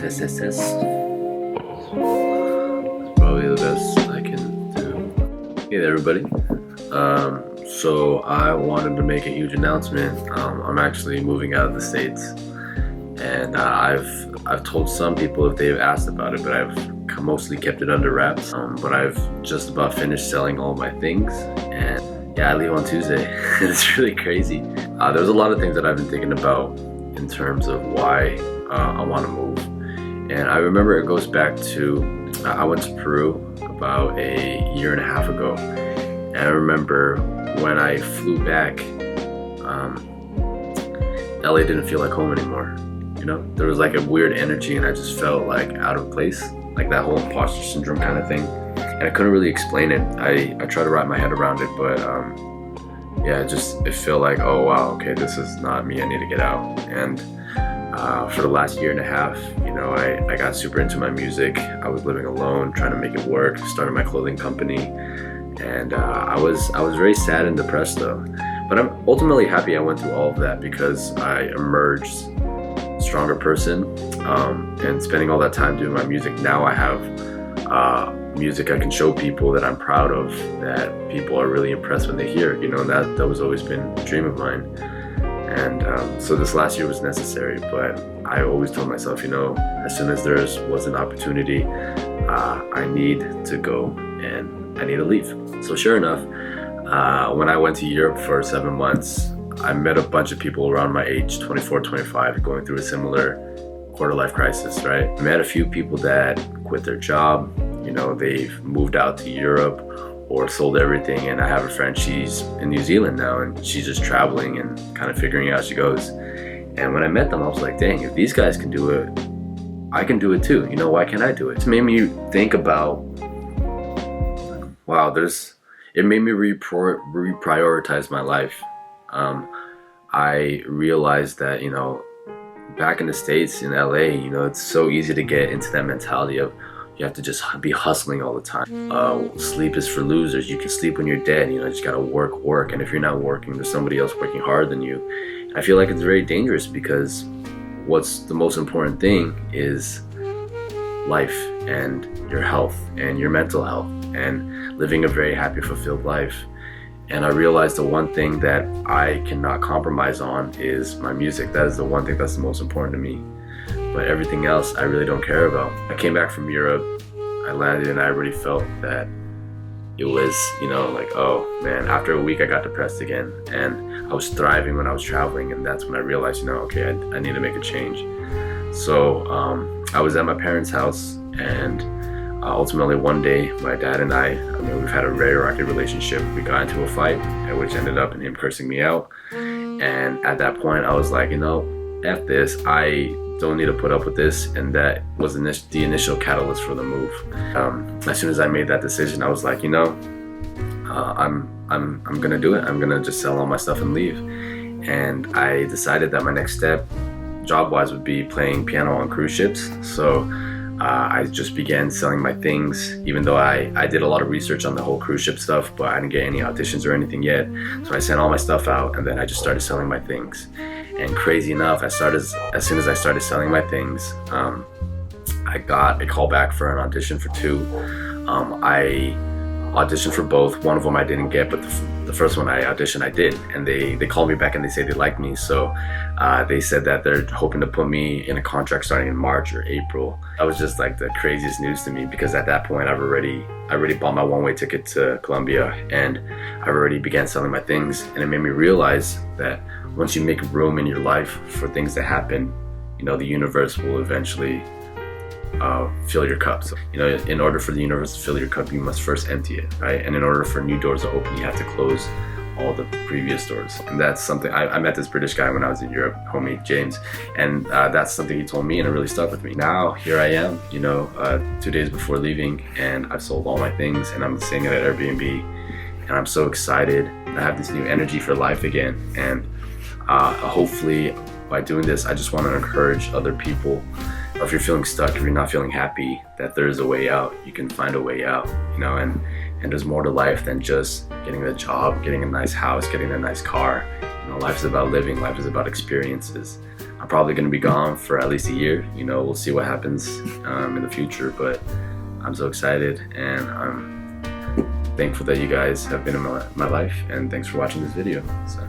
Test, test, test. Probably the best I can do. Hey there, everybody. So I wanted to make a huge announcement. I'm actually moving out of the States, and I've told some people if they've asked about it, but I've mostly kept it under wraps. But I've just about finished selling all my things, and yeah, I leave on Tuesday. It's really crazy. There's a lot of things that I've been thinking about in terms of why I want to move. And I remember it goes back to, I went to Peru about a year and a half ago. And I remember when I flew back, LA didn't feel like home anymore. You know, there was like a weird energy and I just felt like out of place, like that whole imposter syndrome kind of thing. And I couldn't really explain it. I tried to wrap my head around it, but yeah, it felt like, oh wow, okay, this is not me, I need to get out. And for the last year and a half, you know, I got super into my music. I was living alone, trying to make it work, started my clothing company, and I was very sad and depressed though. But I'm ultimately happy I went through all of that because I emerged a stronger person, and spending all that time doing my music, now I have music I can show people that I'm proud of, that people are really impressed when they hear it. You know, that was always been a dream of mine. And so this last year was necessary, but I always told myself, you know, as soon as there was an opportunity, I need to go and I need to leave. So sure enough, when I went to Europe for 7 months, I met a bunch of people around my age, 24, 25, going through a similar quarter-life crisis, right? I met a few people that quit their job, you know, they've moved out to Europe or sold everything. And I have a friend, she's in New Zealand now and she's just traveling and kind of figuring out as she goes. And when I met them, I was like, dang, if these guys can do it, I can do it too. You know, why can't I do it? It made me think about, wow, it made me reprioritize my life. I realized that, you know, back in the States, in LA, you know, it's so easy to get into that mentality of, you have to just be hustling all the time. Sleep is for losers. You can sleep when you're dead. You know, you just gotta work. And if you're not working, there's somebody else working harder than you. I feel like it's very dangerous because what's the most important thing is life and your health and your mental health and living a very happy, fulfilled life. And I realized the one thing that I cannot compromise on is my music. That is the one thing that's the most important to me. But everything else I really don't care about. I came back from Europe, I landed and I already felt that it was, you know, like, oh man, after a week I got depressed again. And I was thriving when I was traveling, and that's when I realized, you know, okay, I need to make a change. So I was at my parents' house, and ultimately one day my dad and I mean, we've had a very rocky relationship. We got into a fight, which ended up in him cursing me out. And at that point I was like, you know, F this, I don't need to put up with this. And that was the initial catalyst for the move. As soon as I made that decision, I was like, you know, I'm gonna do it. I'm gonna just sell all my stuff and leave. And I decided that my next step, job-wise, would be playing piano on cruise ships. So I just began selling my things, even though I did a lot of research on the whole cruise ship stuff, but I didn't get any auditions or anything yet. So I sent all my stuff out, and then I just started selling my things. And crazy enough, as soon as I started selling my things, I got a call back for an audition for 2. I auditioned for both. One of them I didn't get, but the first one I auditioned, I did. And they called me back and they said they liked me. So they said that they're hoping to put me in a contract starting in March or April. That was just like the craziest news to me, because at that point I already bought my one-way ticket to Colombia, and I already began selling my things. And it made me realize that once you make room in your life for things to happen, you know, the universe will eventually fill your cup. So, you know, in order for the universe to fill your cup, you must first empty it, right? And in order for new doors to open, you have to close all the previous doors. And that's something, I met this British guy when I was in Europe, homie James, and that's something he told me, and it really stuck with me. Now, here I am, you know, 2 days before leaving, and I've sold all my things, and I'm staying at Airbnb, and I'm so excited. I have this new energy for life again, and hopefully by doing this, I just want to encourage other people. If you're feeling stuck, if you're not feeling happy, that there is a way out. You can find a way out, you know, and there's more to life than just getting a job, getting a nice house, getting a nice car. You know, life is about living, life is about experiences. I'm probably going to be gone for at least a year. You know, we'll see what happens in the future, but I'm so excited, and I'm thankful that you guys have been in my life, and thanks for watching this video. So.